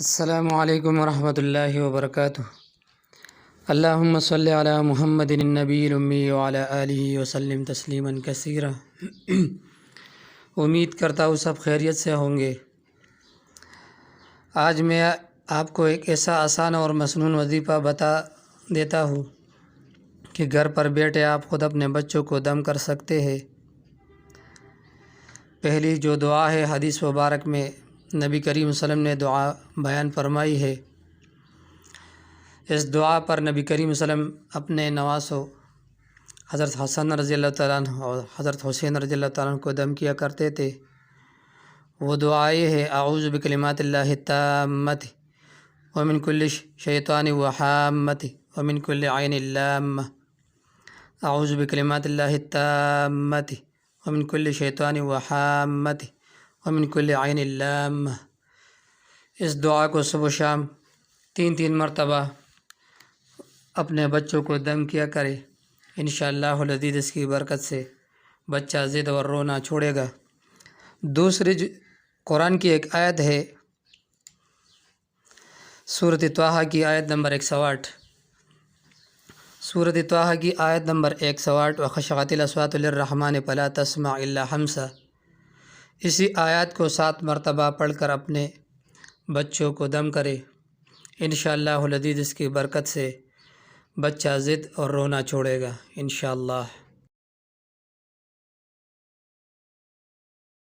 السلام علیکم ورحمۃ اللہ وبرکاتہ۔ اللہم صلی علی محمد النبی الامی وعلی آلہ وسلم تسلیما کثیرا۔ امید کرتا ہوں سب خیریت سے ہوں گے۔ آج میں آپ کو ایک ایسا آسان اور مسنون وظیفہ بتا دیتا ہوں کہ گھر پر بیٹھے آپ خود اپنے بچوں کو دم کر سکتے ہیں۔ پہلی جو دعا ہے، حدیث مبارک میں نبی کریم صلی اللہ علیہ وسلم نے دعا بیان فرمائی ہے۔ اس دعا پر نبی کریم صلی اللہ علیہ وسلم اپنے نواسوں حضرت حسن رضی اللہ تعالیٰ عنہ اور حضرت حسین رضی اللہ تعالیٰ عنہ کو دم کیا کرتے تھے۔ وہ دعا یہ ہے: اعوذ بکلمات اللہ التامۃ ومن کل شیطان وحامۃ ومن کل عین لامۃ۔ اعوذ بکلمات اللہ التامۃ ومن کل شیطان وحامۃ ومن کل عین لامۃ۔ اس دعا کو صبح و شام 3 مرتبہ اپنے بچوں کو دم کیا کرے۔ انشاءاللہ العزیز اس کی برکت سے بچہ ضد اور رونا چھوڑے گا۔ دوسری قرآن کی ایک آیت ہے، سورۃ طٰہٰ کی آیت نمبر 108۔ سورۃ طٰہٰ کی آیت نمبر 108: وَخَشَعَتِ الْأَصْوَاتُ لِلرَّحْمَٰنِ فَلَا تَسْمَعُ إِلَّا ہَمْسًا۔ اسی آیات کو 7 مرتبہ پڑھ کر اپنے بچوں کو دم کرے۔ انشاءاللہ العزیز اس کی برکت سے بچہ ضد اور رونا چھوڑے گا انشاءاللہ۔